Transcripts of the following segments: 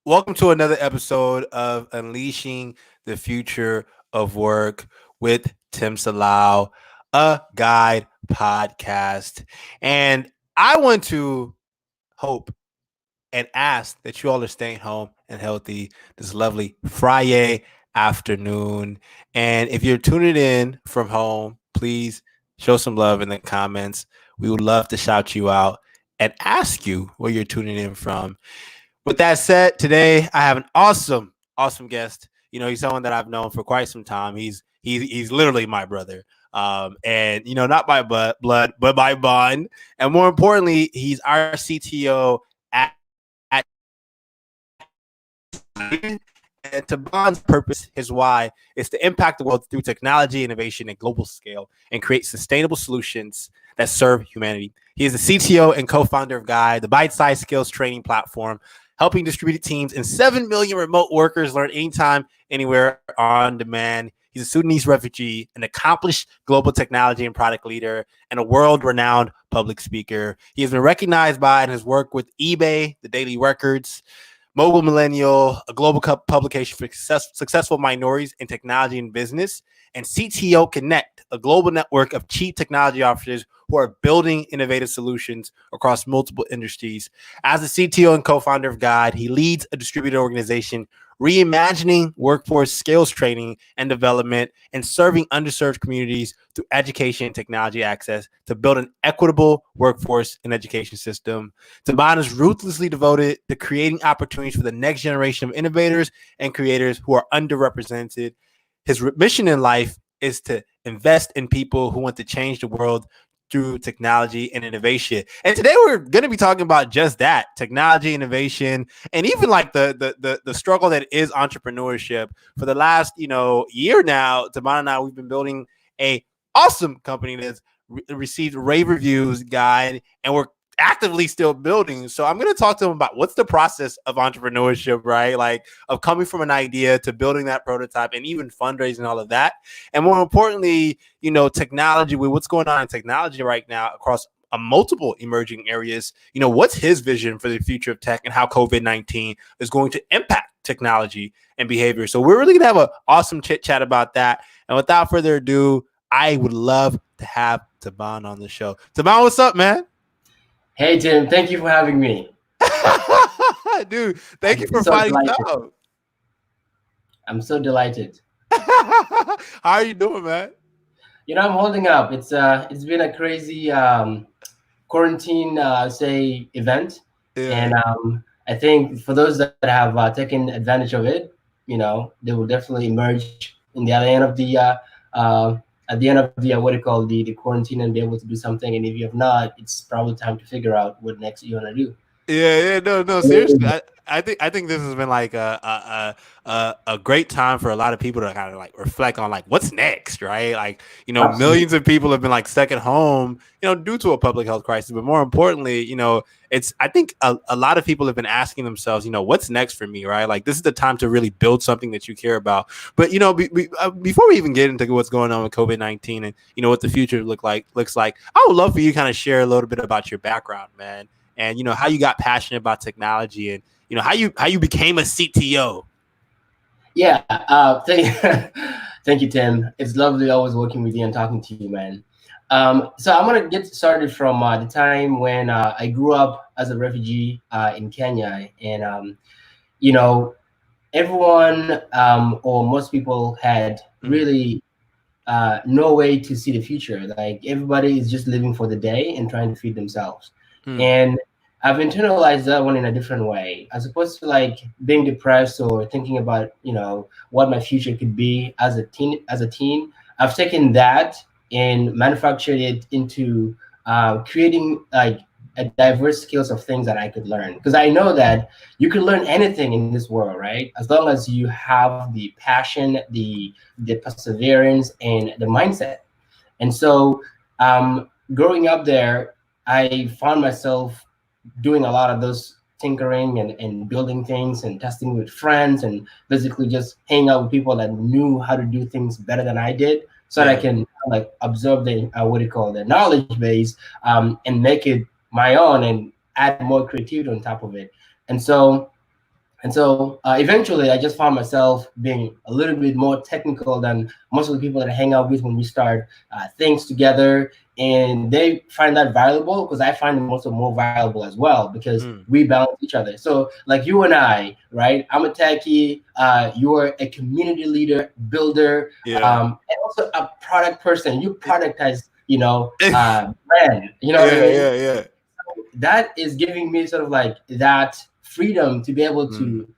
Welcome to another episode of Unleashing the Future of Work with Tim Salau, a guide podcast. And I want to hope and ask that you all are staying home and healthy this lovely Friday afternoon. And if you're tuning in from home, please show some love in the comments. We would love to shout you out and ask you where you're tuning in from. With that said, today I have an awesome guest. He's someone that I've known for quite some time. He's literally my brother. And not by blood, but by bond. And more importantly, he's our CTO at and Taban's purpose, his why, is to impact the world through technology, innovation, and global scale, and create sustainable solutions that serve humanity. He is the CTO and co-founder of Guide, the bite-sized skills training platform, helping distributed teams and 7 million remote workers learn anytime, anywhere, on demand. He's a Sudanese refugee, an accomplished global technology and product leader, and a world-renowned public speaker. He has been recognized by and his work with eBay, the Daily Records, Mobile Millennial, a global publication for successful minorities in technology and business, and CTO Connect, a global network of chief technology officers who are building innovative solutions across multiple industries. As the CTO and co-founder of Guide, he leads a distributed organization reimagining workforce skills training and development and serving underserved communities through education and technology access to build an equitable workforce and education system. Taban is ruthlessly devoted to creating opportunities for the next generation of innovators and creators who are underrepresented. His mission in life is to invest in people who want to change the world through technology and innovation. And today we're going to be talking about just that, technology, innovation, and even like the struggle that is entrepreneurship. For the last, year now, Taban and I, we've been building a awesome company that's received rave reviews, Guide, and we're actively still building. So I'm going to talk to him about what's the process of entrepreneurship, right? Like of coming from an idea to building that prototype and even fundraising, all of that. And more importantly, technology, with what's going on in technology right now across multiple emerging areas. What's his vision for the future of tech and how COVID-19 is going to impact technology and behavior. So we're really going to have an awesome chit chat about that. And without further ado, I would love to have Taban on the show. Taban, what's up, man? Hey, Tim, thank you for having me. Dude, thank you for finding out. I'm so delighted. How are you doing, man? I'm holding up. It's been a crazy quarantine, event. Yeah. And I think for those that have taken advantage of it, they will definitely emerge in the other end of the at the end of the the quarantine and be able to do something. And if you have not, it's probably time to figure out what next you want to do. Yeah, no, seriously. I think this has been like a great time for a lot of people to kind of like reflect on like what's next, right? Like, Absolutely. Millions of people have been like stuck at home, due to a public health crisis. But more importantly, I think a lot of people have been asking themselves, what's next for me, right? Like this is the time to really build something that you care about. But before we even get into what's going on with COVID-19 and what the future looks like, I would love for you to kind of share a little bit about your background, man. And how you got passionate about technology, and how you became a CTO. Yeah, thank you, Tim. It's lovely always working with you and talking to you, man. So I'm gonna get started from the time when I grew up as a refugee in Kenya, and everyone or most people had really no way to see the future. Like everybody is just living for the day and trying to feed themselves. And I've internalized that one in a different way, as opposed to like being depressed or thinking about, what my future could be as a teen. I've taken that and manufactured it into creating like a diverse skills of things that I could learn. Because I know that you can learn anything in this world, right? As long as you have the passion, the perseverance, and the mindset. And so growing up there, I found myself doing a lot of those tinkering and building things and testing with friends and basically just hanging out with people that knew how to do things better than I did, so that I can like absorb the the knowledge base and make it my own and add more creativity on top of it. And so And so eventually, I just found myself being a little bit more technical than most of the people that I hang out with when we start things together. And they find that valuable because I find them also more valuable as well because we balance each other. So, like you and I, right? I'm a techie. You're a community leader, builder, and also a product person. You productize, brand. You know what I mean? Yeah. That is giving me sort of like that freedom to be able to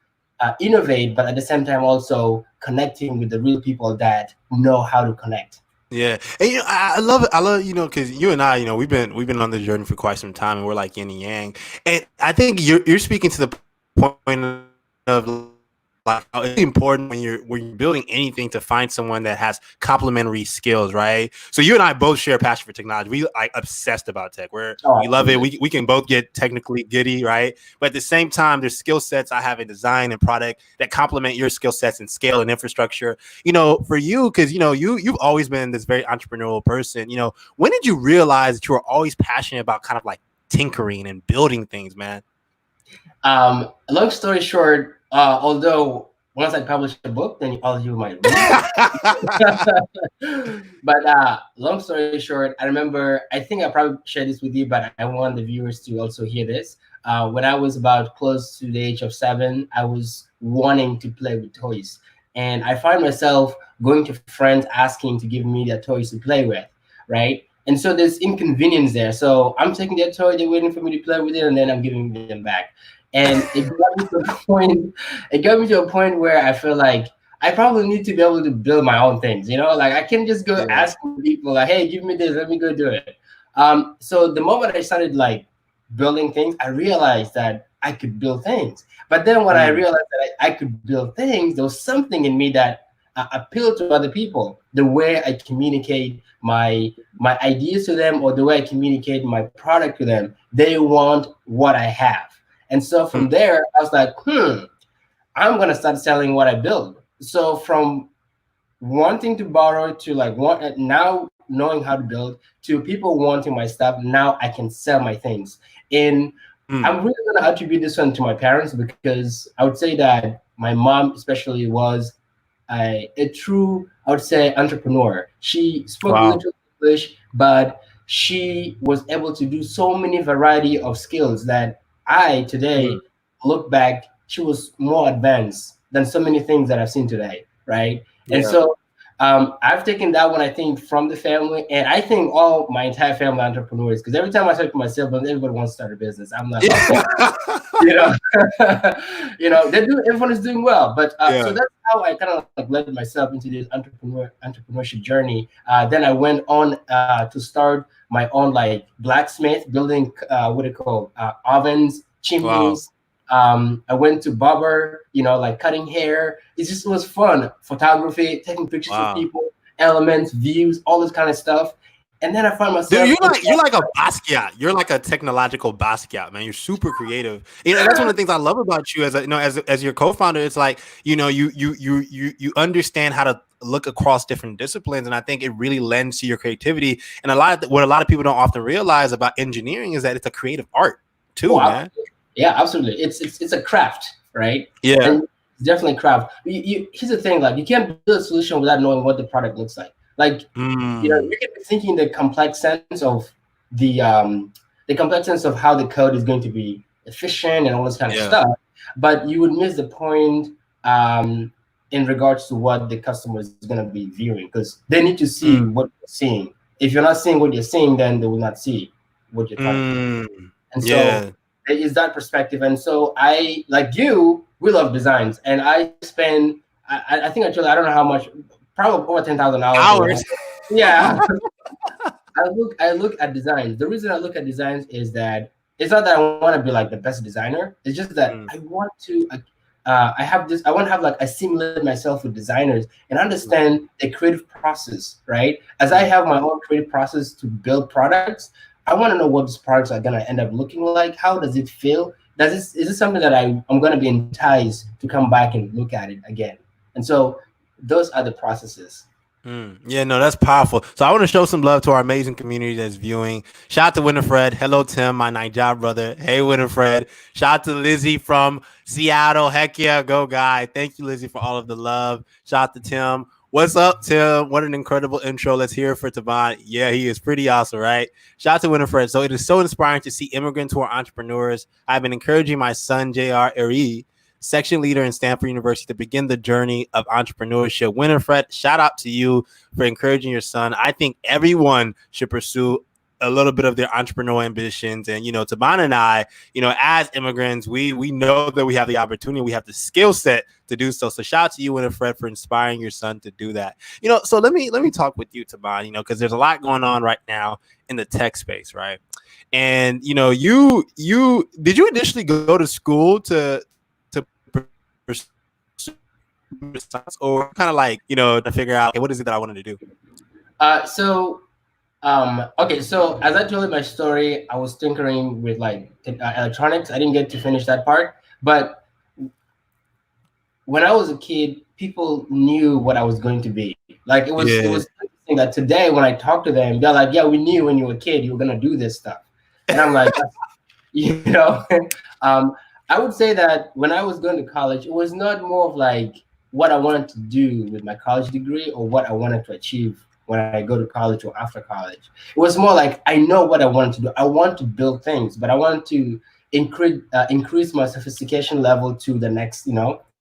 innovate, but at the same time also connecting with the real people that know how to connect. Yeah, and I love it. I love because you and I, we've been on the journey for quite some time, and we're like yin and yang. And I think you're speaking to the point of like how it's important when you're building anything to find someone that has complementary skills, right? So you and I both share a passion for technology. We like obsessed about tech. We love it. We can both get technically giddy, right? But at the same time, there's skill sets I have in design and product that complement your skill sets in scale and infrastructure. For you, because you've always been this very entrepreneurial person. When did you realize that you were always passionate about kind of like tinkering and building things, man? Long story short, although once I publish a book, then all of you might read. But long story short, I remember, I think I probably shared this with you, but I want the viewers to also hear this. When I was about close to the age of 7, I was wanting to play with toys. And I find myself going to friends asking to give me their toys to play with, right? And so there's inconvenience there. So I'm taking their toy, they're waiting for me to play with it, and then I'm giving them back. And it got me to a point. It got me to a point where I feel like I probably need to be able to build my own things. Like I can't just go asking people like, "Hey, give me this, let me go do it." So the moment I started like building things, I realized that I could build things. But then when I realized that I could build things, there was something in me that appealed to other people. The way I communicate my ideas to them, or the way I communicate my product to them, they want what I have. And so from there, I was like, I'm going to start selling what I build. So from wanting to borrow to like now knowing how to build to people wanting my stuff, now I can sell my things. And I'm really going to attribute this one to my parents, because I would say that my mom especially was a true, I would say, entrepreneur. She spoke little English, but she was able to do so many variety of skills that I today look back, she was more advanced than so many things that I've seen today, right? Yeah. And so I've taken that one, I think, from the family, and I think all my entire family entrepreneurs, because every time I talk to my siblings, everybody wants to start a business. I'm like, okay. Everyone is doing well, but so that's how I kind of like led myself into this entrepreneurship journey. Then I went on to start my own like blacksmith, building what they call ovens, chimneys. I went to barber, like cutting hair. It was fun. Photography, taking pictures of people, elements, views, all this kind of stuff. And then I find myself. Dude, you're like a Basquiat. You're like a technological Basquiat, man. You're super creative. That's one of the things I love about you as your co-founder. It's like you understand how to look across different disciplines, and I think it really lends to your creativity. And what a lot of people don't often realize about engineering is that it's a creative art too, man. Yeah, absolutely. It's a craft, right? Yeah, and it's definitely craft. Here's the thing: like you can't build a solution without knowing what the product looks like. Like you can be thinking the complex sense of the complex sense of how the code is going to be efficient and all this kind of stuff, but you would miss the point in regards to what the customer is going to be viewing, because they need to see what you're seeing. If you're not seeing what you're seeing, then they will not see what you're trying to do. And so there is that perspective. And so I, like you, we love designs, and I spend I think I don't know how much. Probably over 10,000 hours. Yeah. I look at designs. The reason I look at designs is that it's not that I want to be like the best designer. It's just that I want to. I want to have like assimilate myself with designers and understand the creative process. Right. As I have my own creative process to build products, I want to know what these products are gonna end up looking like. How does it feel? Is this something that I'm gonna be enticed to come back and look at it again? And so those are the processes. Yeah, no, that's powerful. So I want to show some love to our amazing community that's viewing. Shout out to Winifred. Hello, Tim, my night job brother. Hey, Winifred. Shout out to Lizzie from Seattle. Heck yeah, go guy. Thank you, Lizzie, for all of the love. Shout out to Tim. What's up, Tim? What an incredible intro. Let's hear it for Taban. Yeah, he is pretty awesome, right? Shout out to Winifred. So it is so inspiring to see immigrants who are entrepreneurs. I've been encouraging my son, JR Eri, section leader in Stanford University, to begin the journey of entrepreneurship. Winifred, shout out to you for encouraging your son. I think everyone should pursue a little bit of their entrepreneurial ambitions. And, Taban and I, as immigrants, we know that we have the opportunity, we have the skill set to do so. So shout out to you, Winifred, for inspiring your son to do that. So let me talk with you, Taban, because there's a lot going on right now in the tech space, right? And, you did you initially go to school to or kind of like, to figure out, okay, what is it that I wanted to do? Okay, so as I told you my story, I was tinkering with like electronics. I didn't get to finish that part, but when I was a kid, people knew what I was going to be. Like it was interesting that today when I talk to them, they're like, "Yeah, we knew when you were a kid you were gonna do this stuff," and I'm like, I would say that when I was going to college, it was not more of like what I wanted to do with my college degree or what I wanted to achieve when I go to college or after college. It was more like I know what I wanted to do. I want to build things, but I wanted to increase my sophistication level to the next,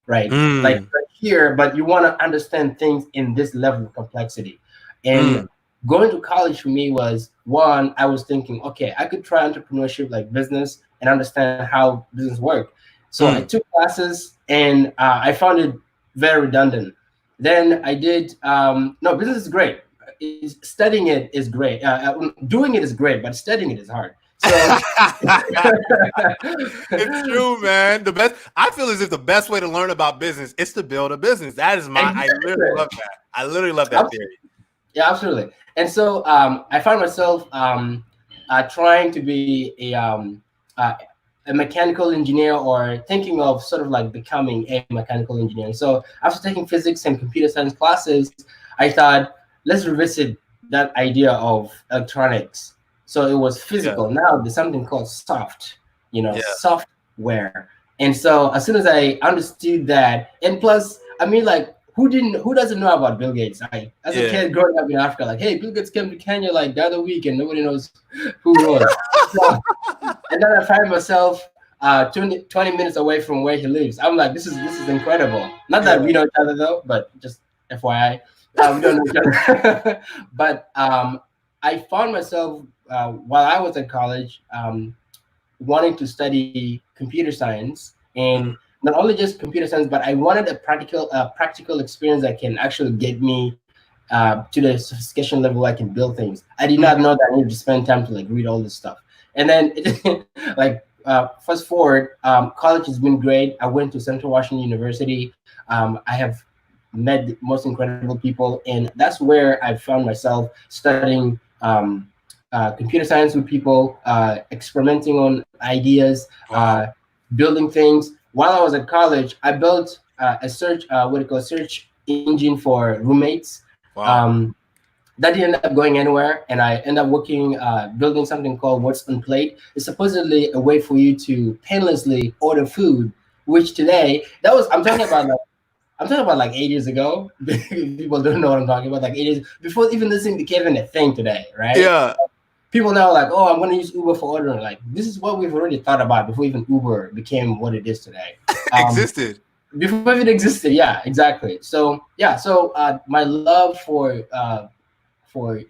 right? Like here, but you want to understand things in this level of complexity. And going to college for me was, one, I was thinking, okay, I could try entrepreneurship, like business, and understand how business work. So I took classes and I found it very redundant. Then I did, business is great. Studying it is great. Doing it is great, but studying it is hard. So it's true, man. I feel as if the best way to learn about business is to build a business. That is I literally love that. I literally love that theory. Yeah, absolutely. And so I found myself trying to be a mechanical engineer, or thinking of sort of like becoming a mechanical engineer. So after taking physics and computer science classes, I thought, let's revisit that idea of electronics. So it was physical. Now there's something called software. And so as soon as I understood that, and plus, I mean, like, who doesn't know about Bill Gates? As a kid growing up in Africa, like, hey, Bill Gates came to Kenya like the other week and nobody knows who he was. And then I find myself 20 minutes away from where he lives. I'm like, this is incredible. Not that we know each other though, but just FYI, we don't know each other. But I found myself while I was at college wanting to study computer science, and not only just computer science, but I wanted a practical experience that can actually get me to the sophistication level I can build things. I did not know that I needed to spend time to like read all this stuff. And then fast forward, college has been great. I went to Central Washington University. I have met the most incredible people, and that's where I found myself studying computer science with people, experimenting on ideas, building things. While I was at college, I built a search engine for roommates. Wow. That didn't end up going anywhere, and I ended up working, building something called What's on Plate. It's supposedly a way for you to painlessly order food, which today, I'm talking about like 8 years ago. People don't know what I'm talking about, like 8 years, before even this thing became a thing today, right? Yeah. People now are like, oh, I'm going to use Uber for ordering. Like, this is what we've already thought about before even Uber became what it is today. Existed. Before it existed, yeah, exactly. So my love for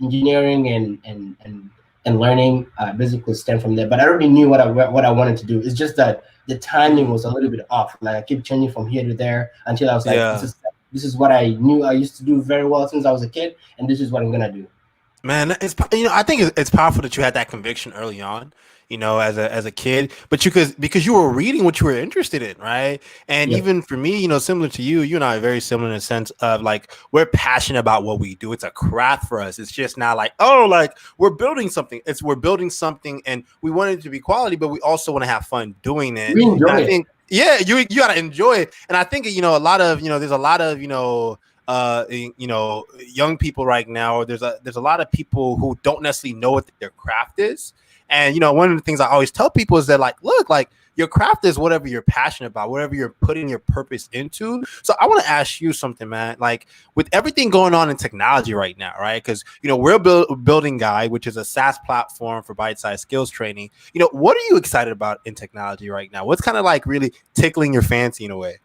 engineering and learning basically stemmed from there. But I already knew what I wanted to do. It's just that the timing was a little bit off. Like I keep changing from here to there until I was like, this is what I knew I used to do very well since I was a kid, and this is what I'm gonna do. Man, I think it's powerful that you had that conviction early on, as a kid, but because you were reading what you were interested in, right? And even for me, similar to you and I are very similar in the sense of like we're passionate about what we do. It's a craft for us. It's just not like, oh, like we're building something. We're building something, and we want it to be quality, but we also want to have fun doing it. We enjoy it. Yeah, you got to enjoy it. And I think, a lot of, there's a lot of, young people right now. There's a lot of people who don't necessarily know what their craft is. And, one of the things I always tell people is that, like, look, like, your craft is whatever you're passionate about, whatever you're putting your purpose into. So I want to ask you something, man. Like, with everything going on in technology right now, right? Because, we're building Guide, which is a SaaS platform for bite-sized skills training. What are you excited about in technology right now? What's kind of like really tickling your fancy in a way?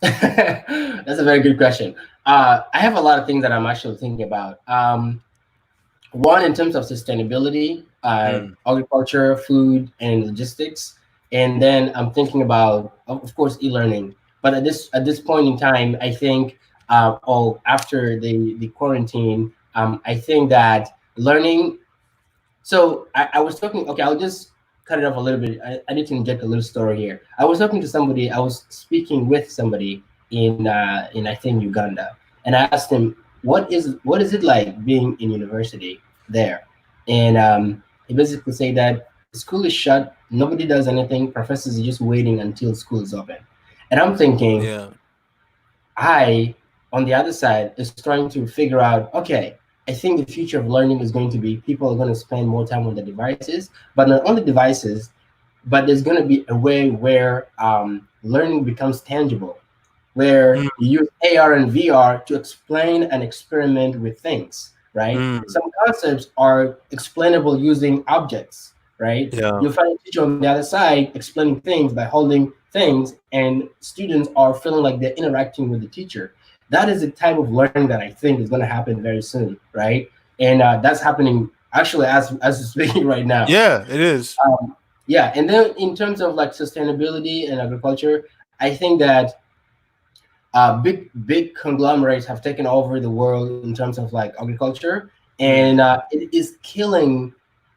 That's a very good question. I have a lot of things that I'm actually thinking about. One, in terms of sustainability, agriculture, food, and logistics. And then I'm thinking about, of course, e-learning. But at this point in time, I think, after the quarantine, I think that learning. So I was talking. Okay, I'll just cut it off a little bit. I need to inject a little story here. I was talking to somebody. I was speaking with somebody in I think Uganda, and I asked him, what is it like being in university there? And he basically said that school is shut, nobody does anything, professors are just waiting until school is open. And I'm thinking, I, on the other side, is trying to figure out, okay, I think the future of learning is going to be people are going to spend more time on the devices, but not only devices, but there's going to be a way where learning becomes tangible, where you use AR and VR to explain and experiment with things, right? Some concepts are explainable using objects, right? You'll find a teacher on the other side explaining things by holding things, and students are feeling like they're interacting with the teacher. That is the type of learning that I think is going to happen very soon, right? And that's happening actually as we're speaking right now. Yeah, it is. And then in terms of like sustainability and agriculture, I think that big conglomerates have taken over the world in terms of like agriculture, and it is killing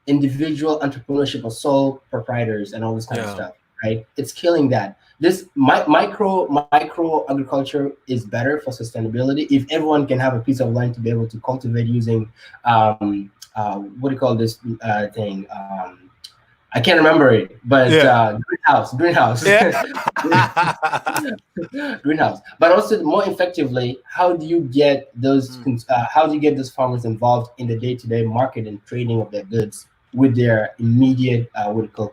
individual entrepreneurship of sole proprietors and all this kind of stuff, right? It's killing that. This micro agriculture is better for sustainability if everyone can have a piece of land to be able to cultivate using what do you call this thing? I can't remember it, but greenhouse. Greenhouse. But also more effectively, how do you get those farmers involved in the day-to-day market and trading of their goods with their immediate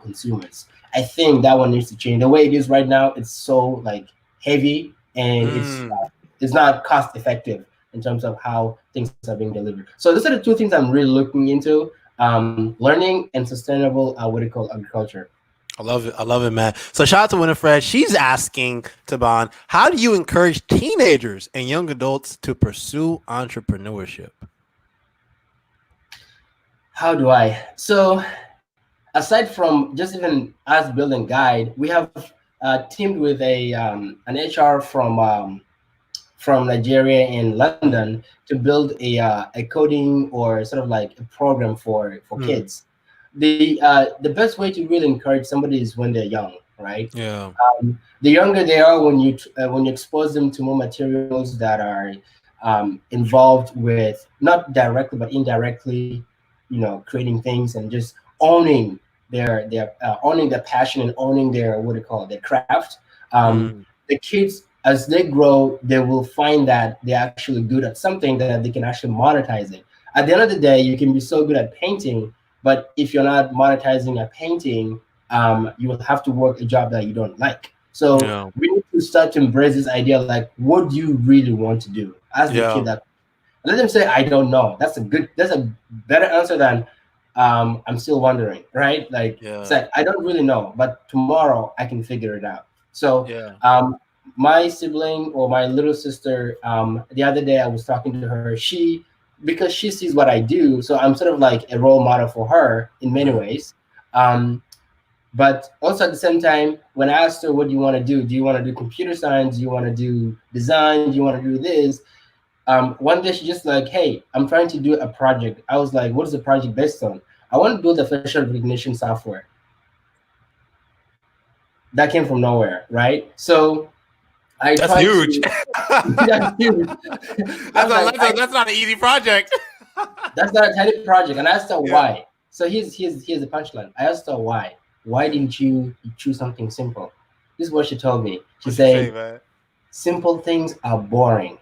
consumers? I think that one needs to change. The way it is right now, it's so like heavy, and it's not cost effective in terms of how things are being delivered. So those are the two things I'm really looking into. Learning and sustainable agriculture. I love it, man. So shout out to Winifred. She's asking, Taban, how do you encourage teenagers and young adults to pursue entrepreneurship? How do I? So aside from just even us building Guide, we have teamed with an HR from Nigeria in London to build a coding or sort of like a program for kids. The best way to really encourage somebody is when they're young, right? Yeah. The younger they are, when you expose them to more materials that are involved with, not directly but indirectly, creating things and just owning their passion and owning their their craft. The kids, as they grow, they will find that they're actually good at something that they can actually monetize it. At the end of the day, you can be so good at painting, but if you're not monetizing a painting, you will have to work a job that you don't like. So we need to start to embrace this idea, like, what do you really want to do? Ask the kid that. Let them say, I don't know. That's a better answer than I'm still wondering, right? Like, it's like, I don't really know, but tomorrow I can figure it out. So my sibling or my little sister, the other day I was talking to her, because she sees what I do, so I'm sort of like a role model for her in many ways. But also at the same time, when I asked her, what do you want to do? Do you want to do computer science? Do you want to do design? Do you want to do this? One day she just like, hey, I'm trying to do a project. I was like, what is the project based on? I want to build a facial recognition software. That came from nowhere, right? So that's huge. That's huge. That's not an easy project. That's not a tiny project. And I asked her why. So here's the punchline. I asked her why. Why didn't you choose something simple? This is what she told me. She said, simple things are boring.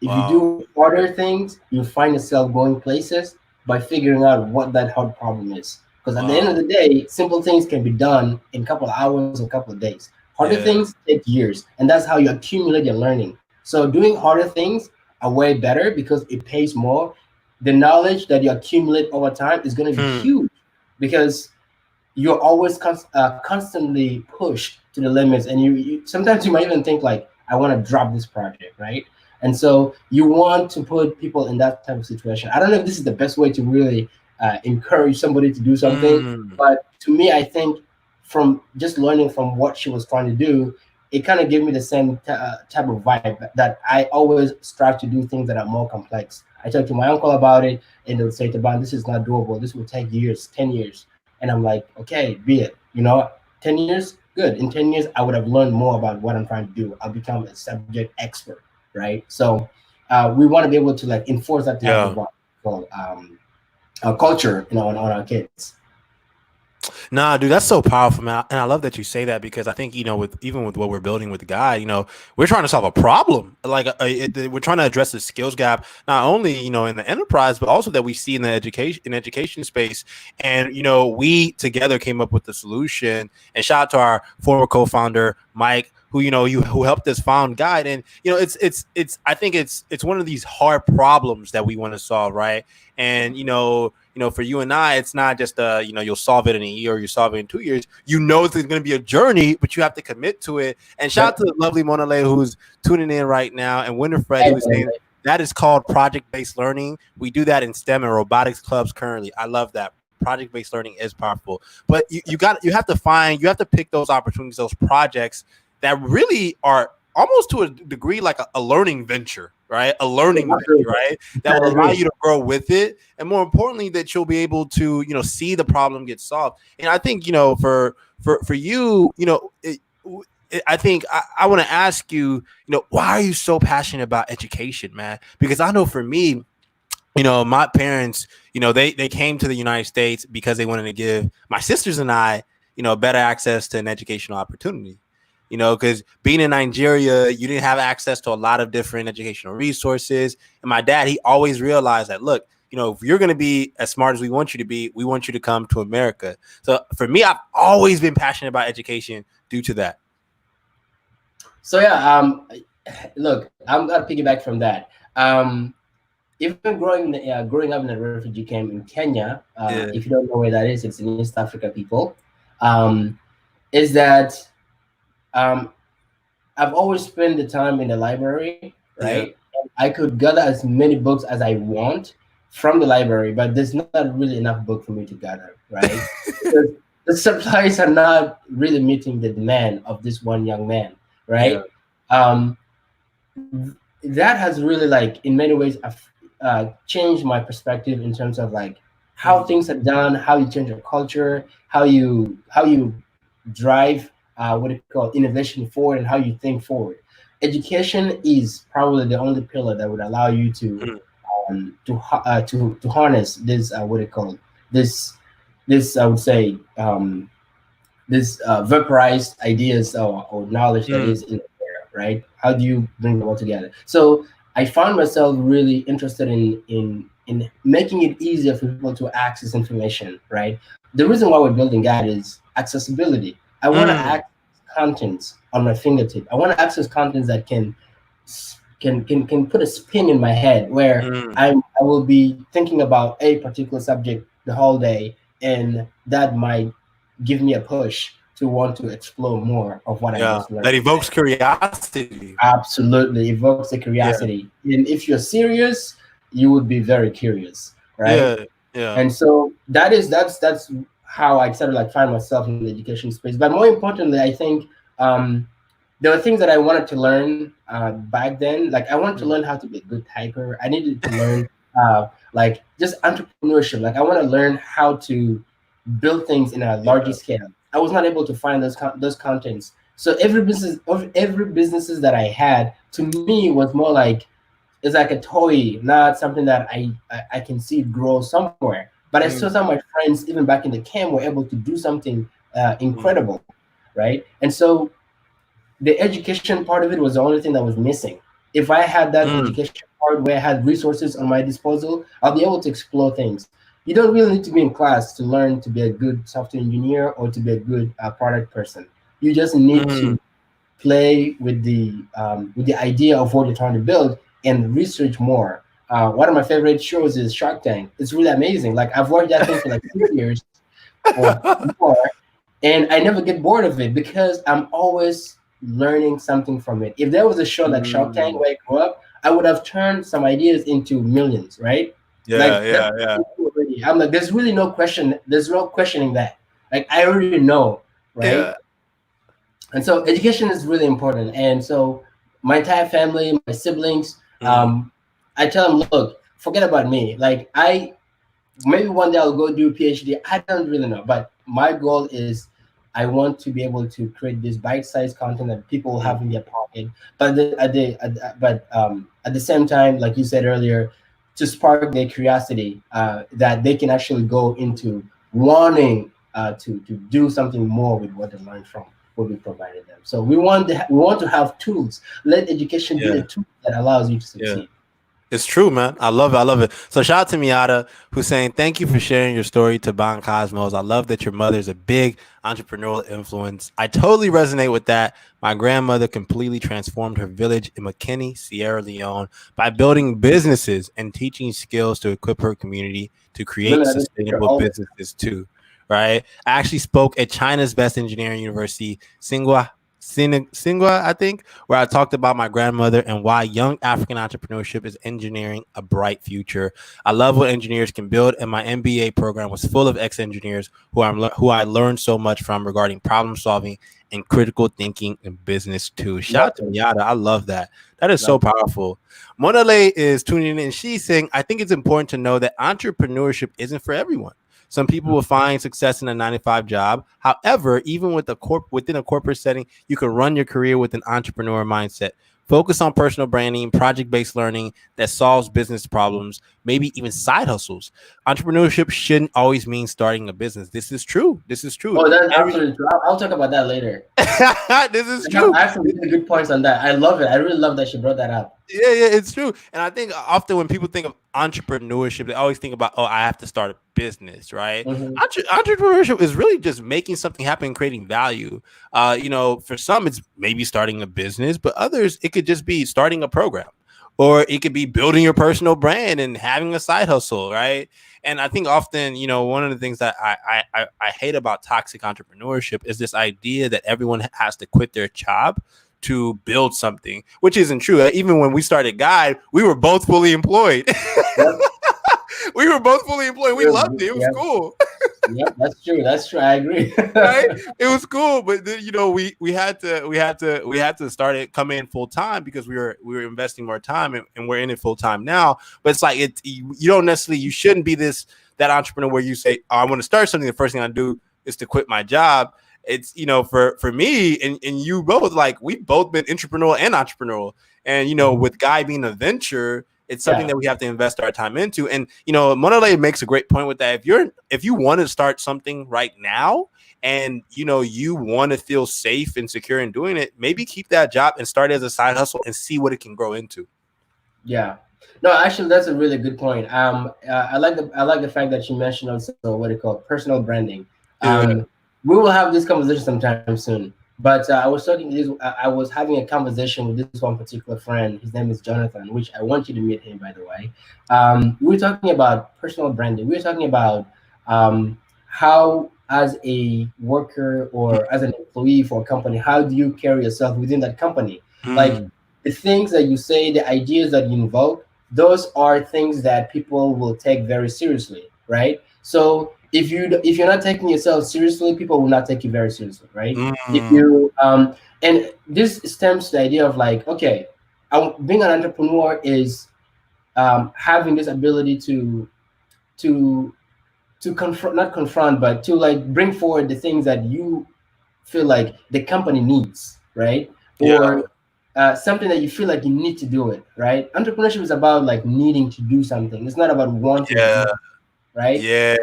If you do harder things, you find yourself going places by figuring out what that hard problem is. Because at the end of the day, simple things can be done in a couple of hours, a couple of days. Harder things take years, and that's how you accumulate your learning. So doing harder things are way better because it pays more. The knowledge that you accumulate over time is going to be huge because you're always constantly pushed to the limits, and you sometimes you might even think like, I want to drop this project, right? And so you want to put people in that type of situation. I don't know if this is the best way to really encourage somebody to do something, but to me, I think from just learning from what she was trying to do, it kind of gave me the same type of vibe that I always strive to do things that are more complex. I talked to my uncle about it, and they'll say, Taban, this is not doable. This will take years, 10 years. And I'm like, okay, be it. 10 years, good. In 10 years, I would have learned more about what I'm trying to do. I'll become a subject expert, right? So we want to be able to like enforce that type of culture, on our kids. Nah, dude, that's so powerful, man. And I love that you say that because I think, with what we're building with the guy, we're trying to solve a problem. Like we're trying to address the skills gap, not only, in the enterprise, but also that we see in the education space. And, we together came up with the solution. And shout out to our former co-founder, Mike, who who helped us found Guide. And I think it's one of these hard problems that we want to solve, right? And for you and I, it's not just you'll solve it in a year or you solve it in 2 years. It's going to be a journey, but you have to commit to it. And shout out to the lovely Monale who's tuning in right now, and Winifred who's saying that is called project-based learning. We do that in STEM and robotics clubs currently. I love that. Project-based learning is powerful, but you have to pick those opportunities, those projects that really are almost to a degree like a learning venture, right? A learning venture, right? That will allow you to grow with it. And more importantly, that you'll be able to, see the problem get solved. And I think, for you, I think I want to ask you, why are you so passionate about education, man? Because I know for me, my parents, they came to the United States because they wanted to give my sisters and I, better access to an educational opportunity. Because being in Nigeria, you didn't have access to a lot of different educational resources. And my dad, he always realized that, look, if you're going to be as smart as we want you to be, we want you to come to America. So for me, I've always been passionate about education due to that. So, look, I'm going to piggyback from that. Even growing up in a refugee camp in Kenya, if you don't know where that is, it's in East Africa, people, is that I've always spent the time in the library, right? And I could gather as many books as I want from the library, but there's not really enough book for me to gather, right? Because the supplies are not really meeting the demand of this one young man, right? That has really, like, in many ways, changed my perspective in terms of like how things are done, how you change your culture, how you drive innovation forward, and how you think forward. Education is probably the only pillar that would allow you to harness this this I would say this vaporized ideas or knowledge that is in there, right? How do you bring them all together? So I found myself really interested in making it easier for people to access information, right? The reason why we're building Guide is accessibility. I want to access contents on my fingertip. I want to access contents that can put a spin in my head where I will be thinking about a particular subject the whole day, and that might give me a push to want to explore more of what I just learned. That evokes curiosity. Absolutely, evokes the curiosity. And if you're serious, you would be very curious, right? Yeah. And so that's how I started like find myself in the education space. But more importantly, I think there were things that I wanted to learn back then. Like I wanted to learn how to be a good typer. I needed to learn like just entrepreneurship. Like I want to learn how to build things in a larger scale. I was not able to find those contents. So every businesses that I had, to me, was more like, it's like a toy, not something that I can see it grow somewhere. But I saw some of my friends, even back in the camp, were able to do something incredible, right? And so the education part of it was the only thing that was missing. if I had that education part where I had resources on my disposal, I'll be able to explore things. You don't really need to be in class to learn to be a good software engineer or to be a good product person. You just need to play with the idea of what you're trying to build and research more. One of my favorite shows is Shark Tank. It's really amazing. Like I've watched that thing for like 6 years or more, and I never get bored of it because I'm always learning something from it. If there was a show like Shark Tank where I grew up, I would have turned some ideas into millions, right? Like already. I'm like, there's really no question. There's no questioning that. Like I already know, right? Yeah. And so education is really important. And so my entire family, my siblings, I tell them, look, forget about me. Like maybe one day I'll go do a PhD. I don't really know, but my goal is I want to be able to create this bite-sized content that people have in their pocket. But at the same time, like you said earlier, to spark their curiosity, that they can actually go into wanting to do something more with what they learned from what we provided them. So we want to have tools. Let education be the tool that allows you to succeed. Yeah. It's true, man. I love it. I love it. So shout out to Miata, who's saying, thank you for sharing your story to Taban Cosmos. I love that your mother's a big entrepreneurial influence. I totally resonate with that. My grandmother completely transformed her village in McKinney, Sierra Leone, by building businesses and teaching skills to equip her community to create sustainable businesses too. Right? I actually spoke at China's best engineering university, Tsinghua, I think, where I talked about my grandmother and why young African entrepreneurship is engineering a bright future. I love what engineers can build, and my MBA program was full of ex-engineers who I learned so much from regarding problem solving and critical thinking in business too. Shout out to Miata. I love that. That is so powerful. Monale is tuning in and she's saying, I think it's important to know that entrepreneurship isn't for everyone. Some people will find success in a 9-to-5 job. However, even with within a corporate setting, you can run your career with an entrepreneur mindset. Focus on personal branding, project-based learning that solves business problems, maybe even side hustles. Entrepreneurship shouldn't always mean starting a business. This is true. Oh, that's absolutely true. I'll talk about that later. This is true. I have some really good points on that. I love it. I really love that she brought that up. Yeah, it's true. And I think often when people think of entrepreneurship, they always think about, I have to start a business, right? Entrepreneurship is really just making something happen and creating value. For some, it's maybe starting a business, but others, it could just be starting a program, or it could be building your personal brand and having a side hustle, right? And I think often, one of the things that I hate about toxic entrepreneurship is this idea that everyone has to quit their job to build something, which isn't true. Even when we started Guide, we were both fully employed. We were both fully employed. We loved it. It was cool. Yeah, that's true. I agree. Right? It was cool, but then, we had to start it, come in full time because we were investing more time, and we're in it full time now. But it's like you shouldn't be that entrepreneur where you say, I want to start something. The first thing I do is to quit my job. It's, for me and you both, like, we've both been intrapreneurial and entrepreneurial. And, with Guy being a venture, it's something that we have to invest our time into. And, Monale makes a great point with that. If you want to start something right now and, you want to feel safe and secure in doing it, maybe keep that job and start as a side hustle and see what it can grow into. Yeah. No, actually, that's a really good point. I like the fact that you mentioned also what they call personal branding. We will have this conversation sometime soon. But I was having a conversation with this one particular friend. His name is Jonathan, which I want you to meet him, by the way. We were talking about personal branding. We were talking about how, as a worker or as an employee for a company, how do you carry yourself within that company? Like the things that you say, the ideas that you invoke, those are things that people will take very seriously, right? So if you're not taking yourself seriously, people will not take you very seriously, right? If you and this stems to the idea of like, okay, being an entrepreneur is having this ability to not confront, but to like bring forward the things that you feel like the company needs, right? Or something that you feel like you need to do it, right? Entrepreneurship is about like needing to do something. It's not about wanting to do it, right? Yeah.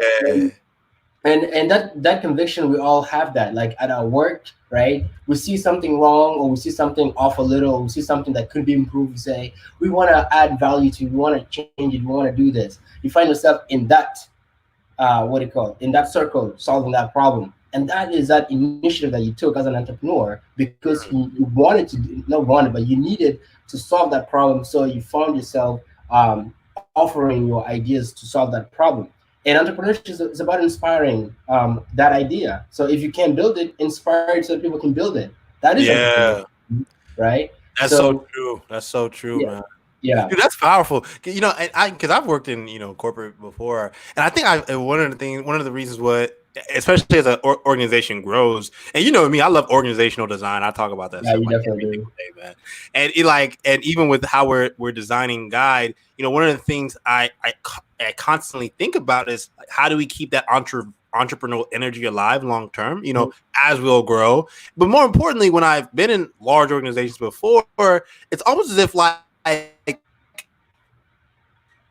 And that conviction, we all have that. Like at our work, right, we see something wrong, or we see something off a little, or we see something that could be improved. We say we want to add value to it, we want to change it, we want to do this. You find yourself in that what do you call it, in that circle, solving that problem. And that is that initiative that you took as an entrepreneur, because you wanted to not wanted, but you needed to solve that problem. So you found yourself offering your ideas to solve that problem. And entrepreneurship is about inspiring that idea. So if you can build it, inspire it so that people can build it. That is entrepreneurship, Yeah, right? that's so So true. That's so true, yeah, man. yeah, Dude, that's powerful. And because I've worked in corporate before, and I think one of the reasons what, especially as an organization grows, and you know me, I love organizational design. I talk about that yeah, stuff you like definitely every do. single day, man. And even with how we're designing guide, one of the things I constantly think about is like, how do we keep that entrepreneurial energy alive long term? As we'll grow, but more importantly, when I've been in large organizations before, it's almost as if like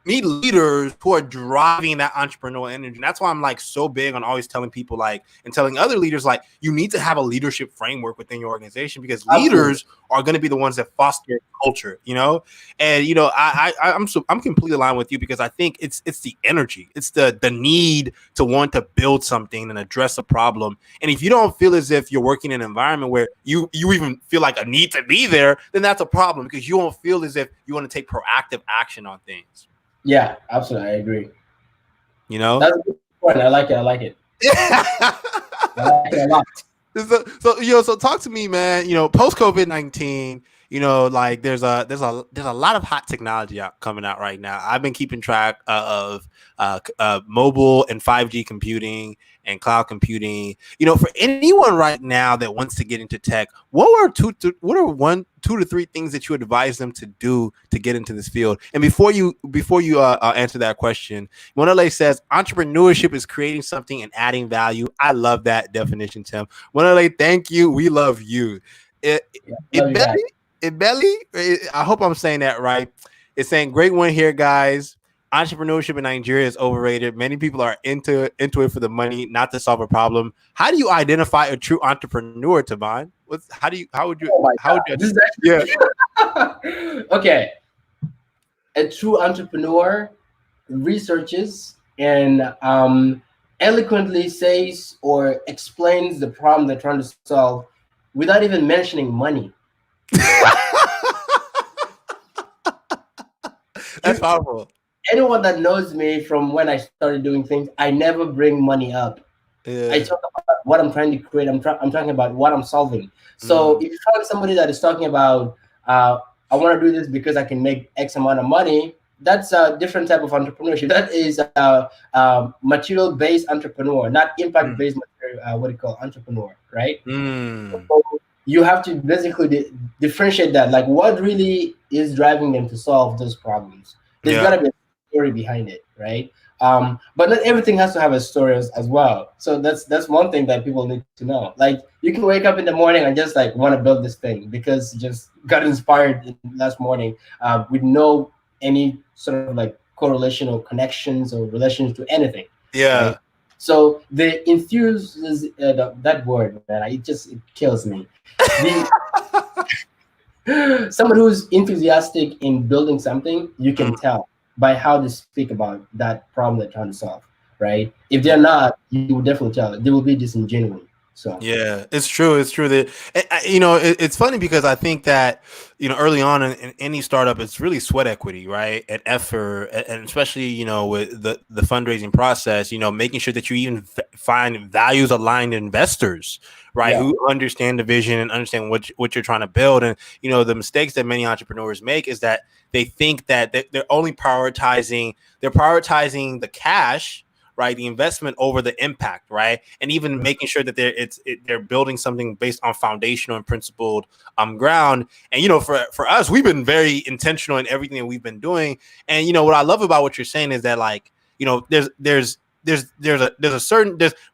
need leaders who are driving that entrepreneurial energy. And that's why I'm like so big on always telling people like, and telling other leaders, like, you need to have a leadership framework within your organization, because Absolutely. leaders are going to be the ones that foster culture. And I'm completely aligned with you, because I think it's the energy, it's the need to want to build something and address a problem. And if you don't feel as if you're working in an environment where you even feel like a need to be there, then that's a problem, because you don't feel as if you want to take proactive action on things. Yeah, absolutely. I agree. You know? That's a good point. I like it. I like it. I like it a lot. So talk to me, man. Post COVID-19, like there's a lot of hot technology coming out right now. I've been keeping track of mobile and 5G computing and cloud computing. For anyone right now that wants to get into tech, what are two to three things that you advise them to do to get into this field? And before you answer that question, Monale says entrepreneurship is creating something and adding value. I love that definition, Tim. Monale, thank you. We love you. It, Yeah, love it you back. belly, I hope I'm saying that right. It's saying great one here, guys. Entrepreneurship in Nigeria is overrated. Many people are into it for the money, not to solve a problem. How do you identify a true entrepreneur, Taban? Oh my how would God. you This is yeah. actually okay. A true entrepreneur researches and eloquently says or explains the problem they're trying to solve without even mentioning money. That's You, powerful. anyone that knows me from when I started doing things, I never bring money up. I Yeah. talk about what I'm trying to create. I'm talking about what I'm solving. So Mm, if you find somebody that is talking about, I want to do this because I can make X amount of money, that's a different type of entrepreneurship. That is a material-based entrepreneur, not mm, impact-based material. What do you call entrepreneur, right? mm. So you have to basically differentiate that. Like, what really is driving them to solve those problems? There's got Yeah. to be a story behind it, right? But not everything has to have a story as well. So that's one thing that people need to know. Like, you can wake up in the morning and just like want to build this thing because you just got inspired last morning with no any sort of like correlation or connections or relations to anything, right? Yeah. So the that word, man, it kills me. The someone who's enthusiastic in building something, you can Mm, tell by how they speak about that problem they're trying to solve, right? If they're yeah. not, you will definitely tell. They will be disingenuous. So Yeah, it's true. It's true that it's funny because I think that early on in any startup, it's really sweat equity, right, and effort, and especially with the fundraising process, making sure that you even find values aligned investors, right, yeah, who understand the vision and understand what you're trying to build. And the mistakes that many entrepreneurs make is that they think that they're prioritizing the cash, right, the investment over the impact, right, and even making sure that they're building something based on foundational and principled ground. And for us, we've been very intentional in everything that we've been doing. And what I love about what you're saying is that, like, there's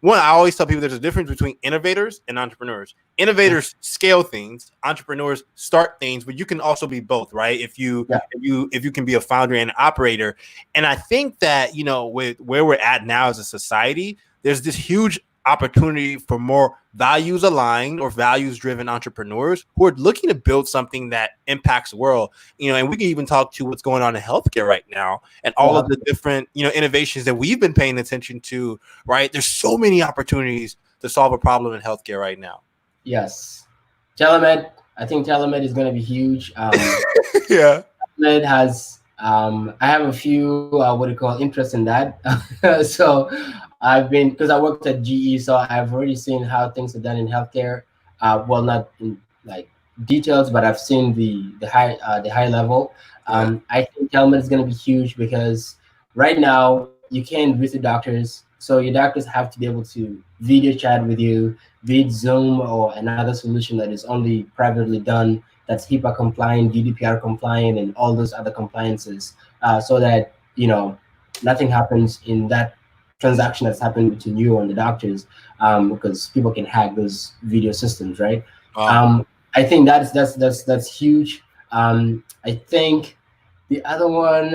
one, I always tell people, there's a difference between innovators and entrepreneurs. Innovators scale things, entrepreneurs start things, but you can also be both, right? yeah, If you can be a founder and an operator. And I think that with where we're at now as a society, there's this huge opportunity for more values aligned or values driven entrepreneurs who are looking to build something that impacts the world. And we can even talk to what's going on in healthcare right now and all of the different, innovations that we've been paying attention to, right? There's so many opportunities to solve a problem in healthcare right now. Yes. Telemed, I think telemed is going to be huge. Yeah. Telemed has, I have a few, interest in that. So because I worked at GE, so I've already seen how things are done in healthcare. Well, not in like details, but I've seen the high level. I think telemed is going to be huge because right now you can't visit doctors, so your doctors have to be able to video chat with you, be it Zoom or another solution that is only privately done, that's HIPAA compliant, GDPR compliant, and all those other compliances, so that nothing happens in that transaction that's happened between you and the doctors, because people can hack those video systems, right? I think that's huge. I think the other one,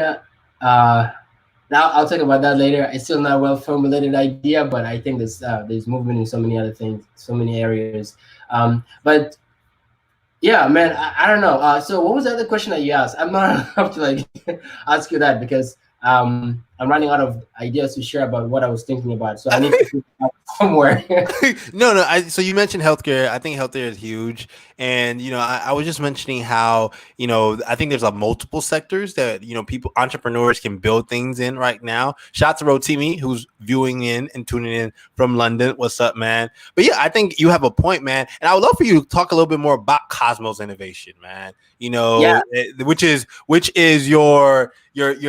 now I'll talk about that later. It's still not a well formulated idea, but I think there's movement in so many other things, so many areas. But yeah, man, I don't know. So what was the other question that you asked? I'm not have to ask you that because I'm running out of ideas to share about what I was thinking about. So I need to put it somewhere. No. So you mentioned healthcare. I think healthcare is huge. And, I was just mentioning how, I think there's multiple sectors that, entrepreneurs can build things in right now. Shout out to Rotimi, who's viewing in and tuning in from London. What's up, man? But yeah, I think you have a point, man. And I would love for you to talk a little bit more about Cosmos Innovation, man. Which is your